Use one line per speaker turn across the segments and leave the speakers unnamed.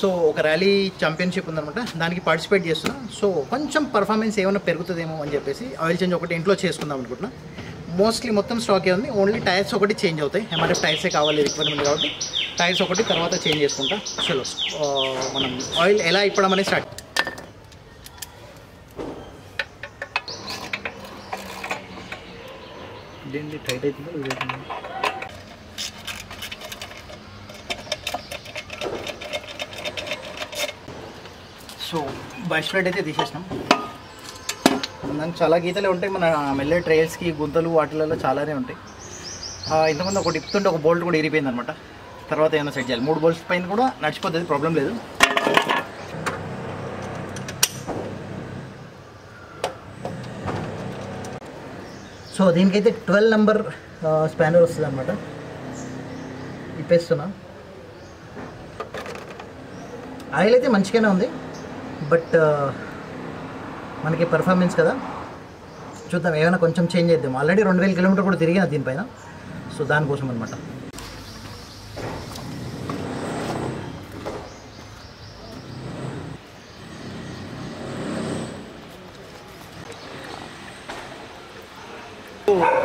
So ఒక rally championship ఉందన్నమాట, దానికి పార్టిసిపేట్ చేస్తున్నా. సో కొంచెం పర్ఫార్మెన్స్ ఏమైనా పెరుగుతుందేమో అని చెప్పేసి ఆయిల్ చేంజ్ ఒకటి ఇంట్లో చేసుకుందాం అనుకుంటున్నా. మోస్ట్లీ మొత్తం స్టాకే ఉంది, ఓన్లీ టైర్స్ ఒకటి చేంజ్ అవుతాయి. MRF టైర్సే కావాలి రిక్వైర్మెంట్ కాబట్టి టైర్స్ ఒకటి తర్వాత చేంజ్ చేసుకుంటా. చలో మనం ఆయిల్ ఎలా ఇప్పడం అనేది స్టార్ట్. దీన్ని టైట్ అవుతుందో. సో బస్ ప్లేట్ అయితే తీసేసినాం. దానికి చాలా గీతలే ఉంటాయి, మన మెల్లే ట్రైల్స్కి గుంతలు వాటిలలో చాలానే ఉంటాయి. ఇంతకుముందు ఒకటి ఇప్పుతుంటే ఒక బోల్ట్ కూడా ఇరిగిపోయింది అనమాట. తర్వాత ఏమైనా సెట్ చేయాలి. 3 బోల్ట్స్ పైన కూడా నడిచిపోతుంది, ప్రాబ్లం లేదు. సో దీనికైతే 12 నెంబర్ స్పానర్ వస్తుంది అనమాట. ఇప్పేస్తున్నా. ఆయిల్ అయితే మంచిగానే ఉంది, బట్ మనకి పర్ఫార్మెన్స్ కదా, చూద్దాం ఏమైనా కొంచెం చేంజ్ చేద్దాం. ఆల్రెడీ 2000 కిలోమీటర్ కూడా తిరిగిన దీనిపైన. సో దానికోసం అనమాట.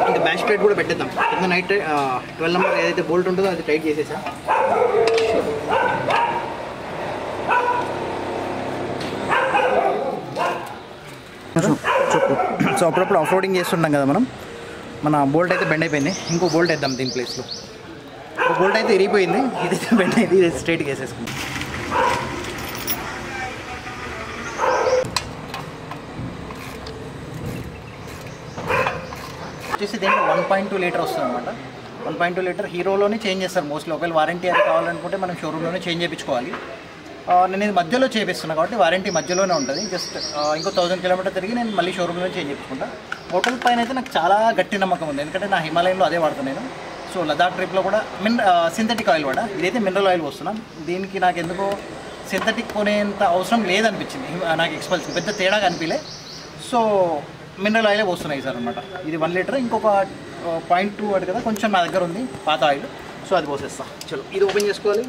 ఇంకా బ్యాష్ ప్లేట్ కూడా పెట్టేద్దాం. కింద నైట్ 12 నెంబర్ ఏదైతే బోల్ట్ ఉంటుందో అది టైట్ చేసేసా. సో అప్పుడప్పుడు ఆఫ్ రోడింగ్ చేస్తుంటాం కదా మనం, మన బోల్ట్ అయితే బెండ్ అయిపోయింది. ఇంకో బోల్ట్ వేద్దాం దీని ప్లేస్లో. ఒక బోల్ట్ అయితే ఇరిగిపోయింది, ఇదైతే బెండ్ అయింది, ఇది స్ట్రైట్గా వేసేసుకుందాం. వచ్చేసి దీంట్లో 1.2 లీటర్ వస్తుంది అనమాట. 1.2 లీటర్ హీరోలోనే చేంజ్ చేస్తారు మోస్ట్లీ. ఒకవేళ వారంటీ అది కావాలనుకుంటే మనం షోరూంలోనే చేంజ్ చేయించుకోవాలి. నేను ఇది మధ్యలో చేపిస్తున్నాను కాబట్టి వారంటీ మధ్యలోనే ఉంటుంది. జస్ట్ ఇంకో 1000 కిలోమీటర్ తిరిగి నేను మళ్ళీ షోరూంలోనే చేంజ్ చేయించుకుంటా. హోటల్ పైన అయితే నాకు చాలా గట్టి నమ్మకం ఉంది, ఎందుకంటే నా హిమాలయంలో అదే వాడుతాను నేను. సో లదాఖ్ ట్రిప్లో కూడా సింథటిక్ ఆయిల్ వాడా, ఇదైతే మినరల్ ఆయిల్ వస్తున్నాను. దీనికి నాకు ఎందుకో సింథటిక్ కొనేంత అవసరం లేదనిపించింది. నాకు ఎక్స్పల్స్ పెద్ద తేడా కనిపించలే. సో మినరల్ ఆయిలే వస్తున్నాయి సార్ అనమాట. ఇది 1 లీటర్, ఇంకొక 0.2 వాటి కదా కొంచెం నా దగ్గర ఉంది పాత ఆయిల్. సో అది పోసేస్తా. చలో ఇది ఓపెన్ చేసుకోవాలి.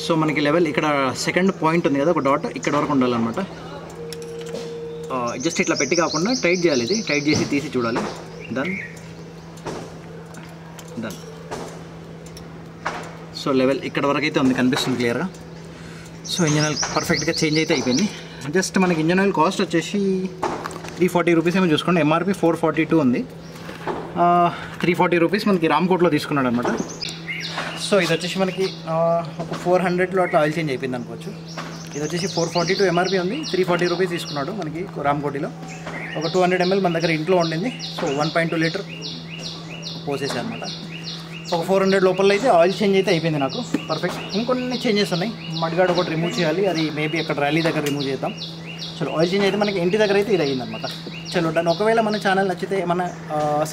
సో మనకి లెవెల్ ఇక్కడ సెకండ్ పాయింట్ ఉంది కదా, ఒక డాట్ ఇక్కడ వరకు ఉండాలన్నమాట. జస్ట్ ఇట్లా పెట్టి కాకుండా టైట్ చేయాలి. ఇది టైట్ చేసి తీసి చూడాలి. డన్. సో లెవెల్ ఇక్కడ వరకు అయితే ఉంది, కనిపిస్తుంది క్లియర్గా. సో ఇంజన్ ఆయిల్ పర్ఫెక్ట్గా చేంజ్ అయితే అయిపోయింది. జస్ట్ మనకి ఇంజన్ ఆయిల్ కాస్ట్ వచ్చేసి 340 రూపీస్ ఏమో చూసుకోండి. MRP 442 ఉంది. 340 రూపీస్ మనకి రామ్కోట్లో తీసుకున్నాడు అనమాట. సో ఇది వచ్చేసి మనకి ఒక 400లో అట్లా ఆయిల్ చేంజ్ అయిపోయింది అనుకోవచ్చు. ఇది వచ్చేసి 442 MRP ఉంది, 340 రూపీస్ తీసుకున్నాడు మనకి రామ్కోటిలో. ఒక 200 ml మన దగ్గర ఇంట్లో ఉండింది. సో 1.2 లీటర్ పోసేసా అనమాట. ఒక 400 లోపల అయితే ఆయిల్ చేంజ్ అయితే అయిపోయింది నాకు. పర్ఫెక్ట్. ఇంకొన్ని చేంజెస్ ఉన్నాయి. మడ్గాడ్ ఒకటి రిమూవ్ చేయాలి, అది మేబీ అక్కడ ర్యాలీ దగ్గర రిమూవ్ చేద్దాం. చలో ఆయిల్ చేంజ్ అయితే మనకి ఇంటి దగ్గర అయితే ఇది అయ్యిందనమాట. చలో డన్. ఒకవేళ మన ఛానల్ నచ్చితే మన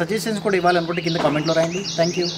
సజెషన్స్ కూడా ఇవ్వాలనుకుంటే కింద కామెంట్లో రాయండి. Thank you.